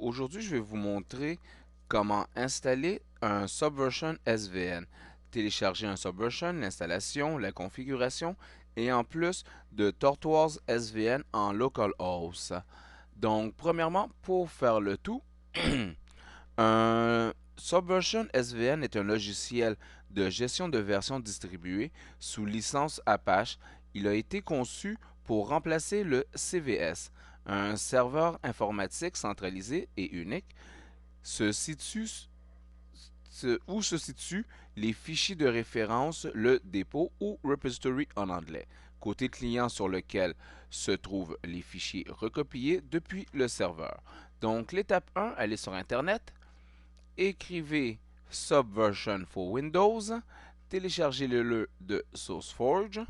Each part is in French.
Aujourd'hui, je vais vous montrer comment installer un Subversion SVN. Télécharger un Subversion, l'installation, la configuration et en plus de Tortoise SVN en localhost. Donc, premièrement, pour faire le tout, un Subversion SVN est un logiciel de gestion de versions distribuées sous licence Apache. Il a été conçu pour remplacer le CVS, un serveur informatique centralisé et unique où se situent les fichiers de référence, le dépôt ou repository en anglais, côté client sur lequel se trouvent les fichiers recopiés depuis le serveur. Donc l'étape 1, allez sur Internet, écrivez Subversion for Windows, téléchargez-le de SourceForge.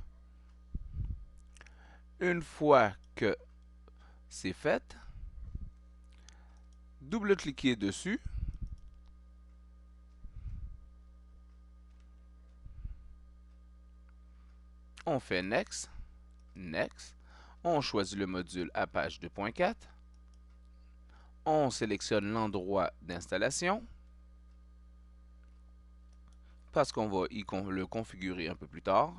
Une fois que c'est fait, double-cliquez dessus. On fait Next, Next. On choisit le module Apache 2.4. On sélectionne l'endroit d'installation parce qu'on va le configurer un peu plus tard.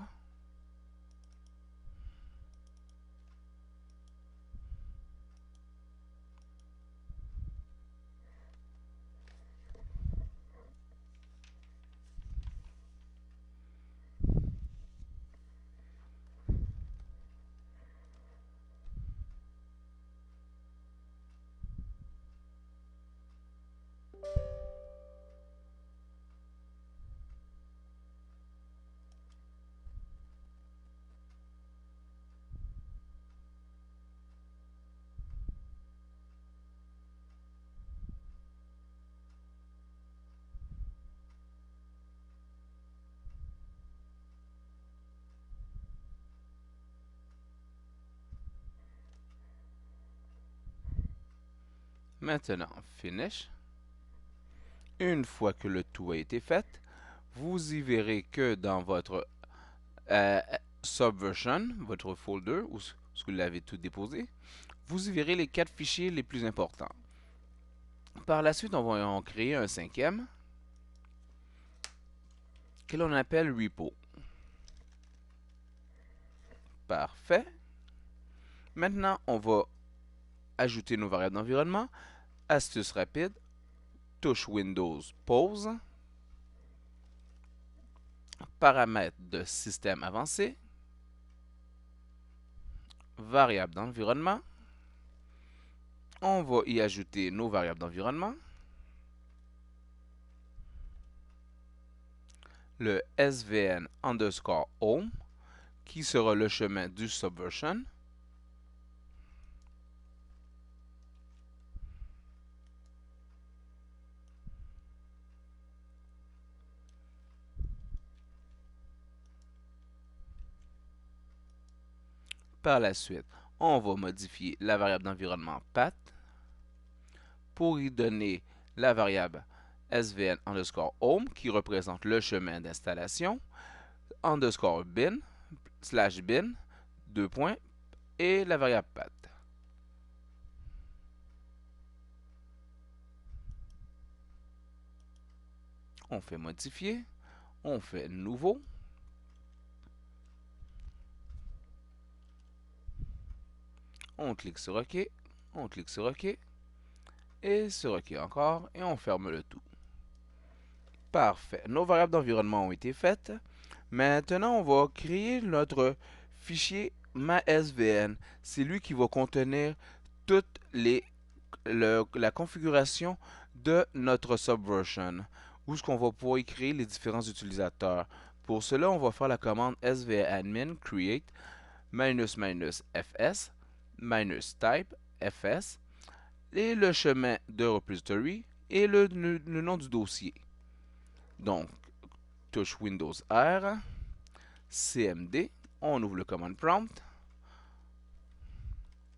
Maintenant, Finish. Une fois que le tout a été fait, vous y verrez que dans votre Subversion, votre folder, où vous l'avez tout déposé, vous y verrez les 4 fichiers les plus importants. Par la suite, on va en créer un 5e que l'on appelle Repo. Parfait. Maintenant, on va ajouter nos variables d'environnement. Astuce rapide, touche Windows, pause, paramètres de système avancé, variables d'environnement. On va y ajouter nos variables d'environnement. Le svn underscore home, qui sera le chemin du Subversion. Par la suite, on va modifier la variable d'environnement path pour y donner la variable svn underscore home qui représente le chemin d'installation, underscore bin, slash bin, 2 points, et la variable path. On fait modifier, on fait nouveau. On clique sur OK, on clique sur OK, et sur OK encore, et on ferme le tout. Parfait. Nos variables d'environnement ont été faites. Maintenant, on va créer notre fichier MySVN. C'est lui qui va contenir toute la configuration de notre Subversion, où est-ce qu'on va pouvoir y créer les différents utilisateurs. Pour cela, on va faire la commande svadmin create -fs -type fs et le chemin de repository et le nom du dossier. Donc, touche Windows R, CMD, on ouvre le command prompt,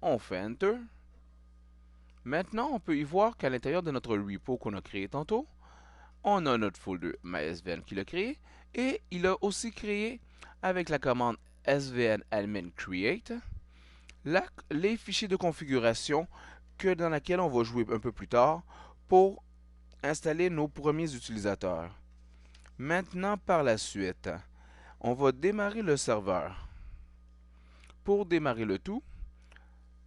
on fait Enter. Maintenant, on peut y voir qu'à l'intérieur de notre repo qu'on a créé tantôt, on a notre folder MySVN qui l'a créé et il a aussi créé avec la commande svn admin create les fichiers de configuration dans laquelle on va jouer un peu plus tard pour installer nos premiers utilisateurs. Maintenant, par la suite, on va démarrer le serveur. Pour démarrer le tout,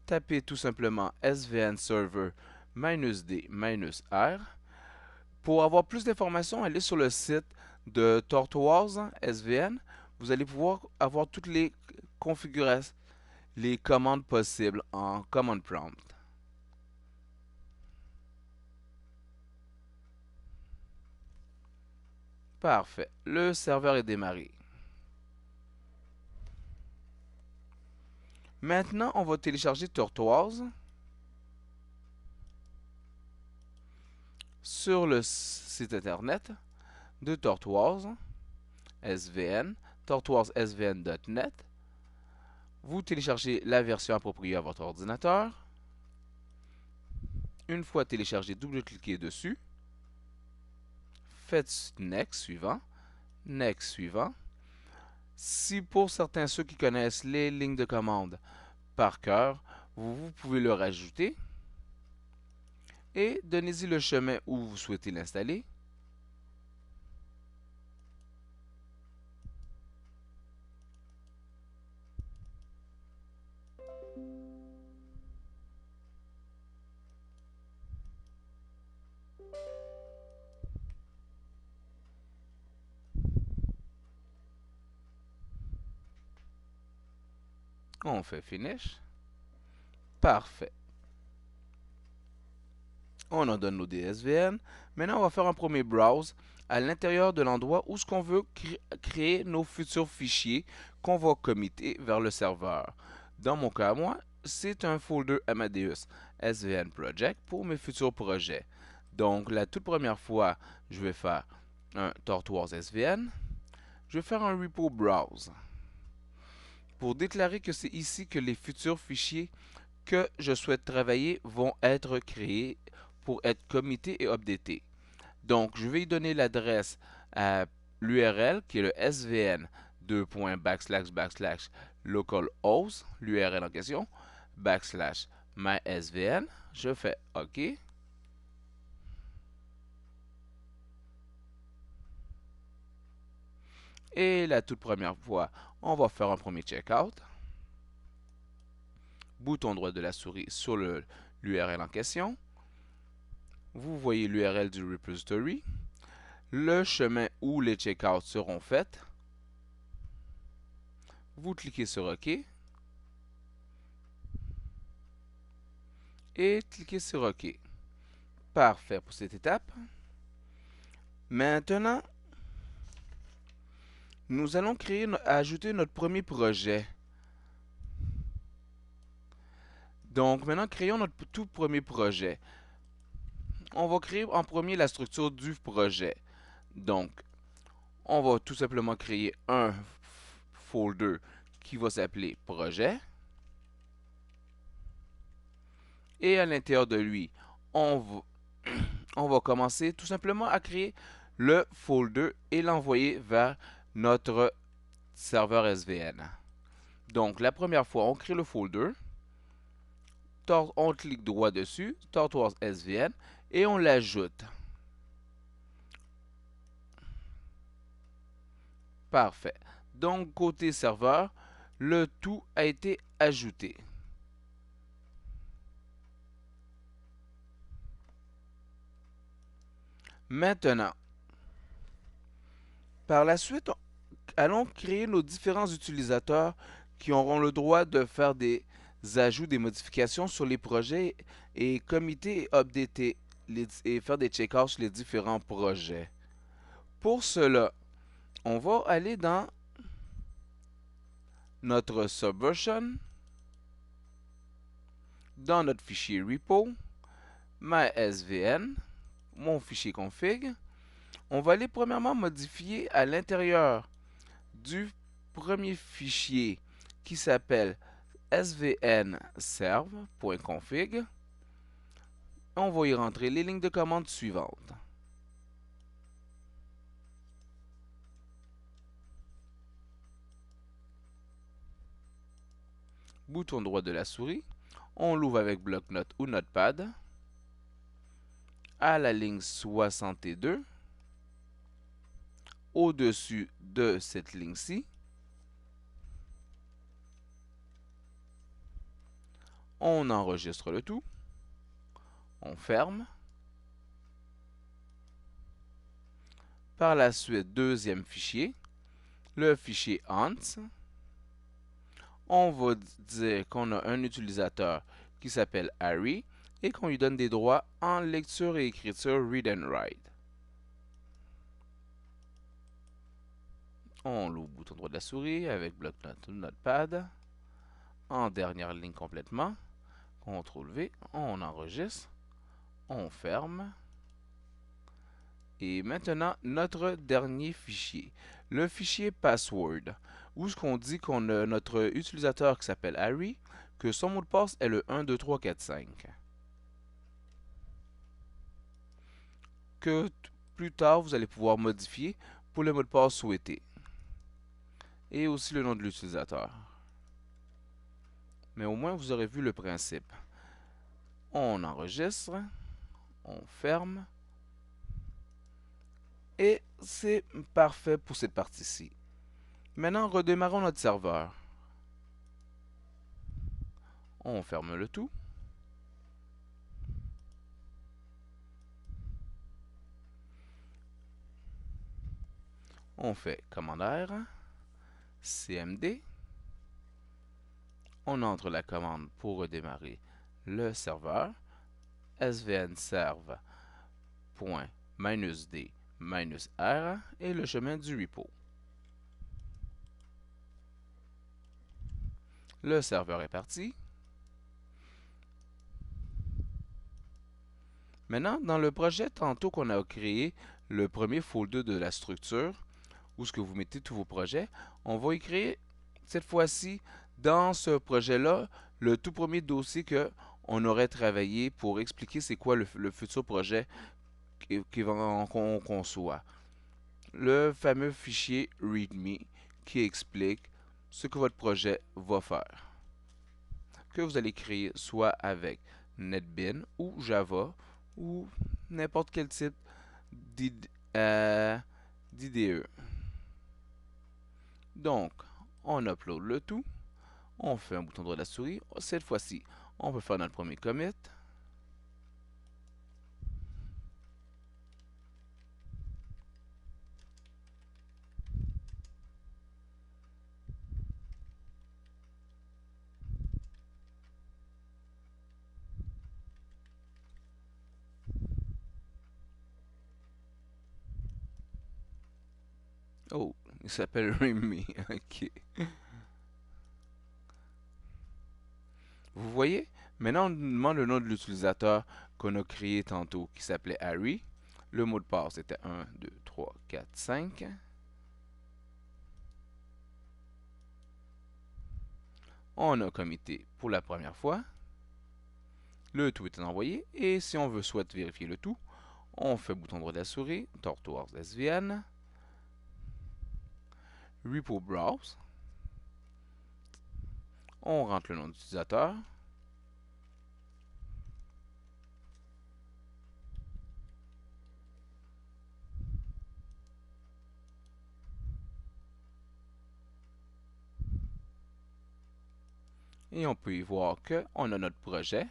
tapez tout simplement svn server -d -r. Pour avoir plus d'informations, allez sur le site de Tortoise SVN. Vous allez pouvoir avoir toutes les configurations, les commandes possibles en command prompt. Parfait. Le serveur est démarré. Maintenant, on va télécharger Tortoise sur le site internet de Tortoise SVN, tortoisesvn.net. Vous téléchargez la version appropriée à votre ordinateur. Une fois téléchargé, double-cliquez dessus. Faites Next suivant. Next suivant. Si pour certains ceux qui connaissent les lignes de commande par cœur, vous pouvez le rajouter. Et donnez-y le chemin où vous souhaitez l'installer. On fait Finish. Parfait. On en donne nos DSVN. Maintenant, on va faire un premier browse à l'intérieur de l'endroit où ce qu'on veut créer nos futurs fichiers qu'on va committer vers le serveur. Dans mon cas, moi, c'est un folder Amadeus SVN Project pour mes futurs projets. Donc, la toute première fois, je vais faire un Tortoise SVN. Je vais faire un repo browse pour déclarer que c'est ici que les futurs fichiers que je souhaite travailler vont être créés pour être committés et updatés. Donc, je vais y donner l'adresse à l'URL qui est le svn //localhost, l'URL en question, /mysvn. Je fais OK. Et la toute première fois, on va faire un premier checkout. Bouton droit de la souris sur l'URL en question. Vous voyez l'URL du repository, le chemin où les checkouts seront faits. Vous cliquez sur OK et cliquez sur OK. Parfait pour cette étape. Maintenant, nous allons ajouter notre premier projet. Donc maintenant, créons notre tout premier projet. On va créer en premier la structure du projet. Donc, on va tout simplement créer un folder qui va s'appeler projet. Et à l'intérieur de lui, on va commencer tout simplement à créer le folder et l'envoyer vers notre serveur SVN. Donc, la première fois, on crée le folder. On clique droit dessus, Tortoise SVN, et on l'ajoute. Parfait. Donc, côté serveur, le tout a été ajouté. Maintenant, par la suite, allons créer nos différents utilisateurs qui auront le droit de faire des ajouts, des modifications sur les projets et committer et updater et faire des checkouts sur les différents projets. Pour cela, on va aller dans notre Subversion, dans notre fichier repo, mysvn, mon fichier config. On va aller premièrement modifier à l'intérieur du premier fichier qui s'appelle svnserve.config. On va y rentrer les lignes de commande suivantes. Bouton droit de la souris, On l'ouvre avec bloc-notes ou notepad. À la ligne 62, au-dessus de cette ligne-ci, on enregistre le tout. On ferme. Par la suite, deuxième fichier, le fichier ANTS. On va dire qu'on a un utilisateur qui s'appelle Harry et qu'on lui donne des droits en lecture et écriture Read and Write. On l'ouvre bouton droit de la souris avec bloc-notes ou notepad. En dernière ligne complètement. CTRL V, on enregistre. On ferme. Et maintenant, notre dernier fichier, le fichier password, où ce qu'on dit qu'on a notre utilisateur qui s'appelle Harry, que son mot de passe est le 1, 2, 3, 4, 5. Que plus tard, vous allez pouvoir modifier pour le mot de passe souhaité. Et aussi le nom de l'utilisateur. Mais au moins, vous aurez vu le principe. On enregistre, on ferme. Et c'est parfait pour cette partie-ci. Maintenant, redémarrons notre serveur. On ferme le tout. On fait commande R, CMD. On entre la commande pour redémarrer le serveur. svnserv -d -r et le chemin du repo. Le serveur est parti. Maintenant, dans le projet tantôt qu'on a créé, le premier folder de la structure, où ce que vous mettez tous vos projets, on va y créer cette fois-ci, dans ce projet-là, le tout premier dossier qu'on aurait travaillé pour expliquer c'est quoi le futur projet qu'on conçoit. Le fameux fichier README qui explique ce que votre projet va faire. Que vous allez créer soit avec NetBeans ou Java ou n'importe quel type d'IDE. Donc, on upload le tout. On fait un bouton droit de la souris. Cette fois-ci, on peut faire notre premier commit. Oh, il s'appelle README. OK. Vous voyez? Maintenant, on nous demande le nom de l'utilisateur qu'on a créé tantôt, qui s'appelait Harry. Le mot de passe était 1, 2, 3, 4, 5. On a commité pour la première fois. Le tout est envoyé. Et si on souhaite vérifier le tout, on fait bouton droit de la souris, Tortoise SVN, Repo Browse. On rentre le nom d'utilisateur. Et on peut y voir qu'on a notre projet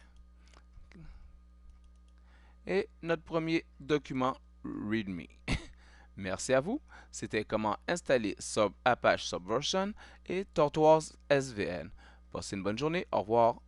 et notre premier document README. Merci à vous. C'était comment installer Apache Subversion et Tortoise SVN. Passez une bonne journée. Au revoir.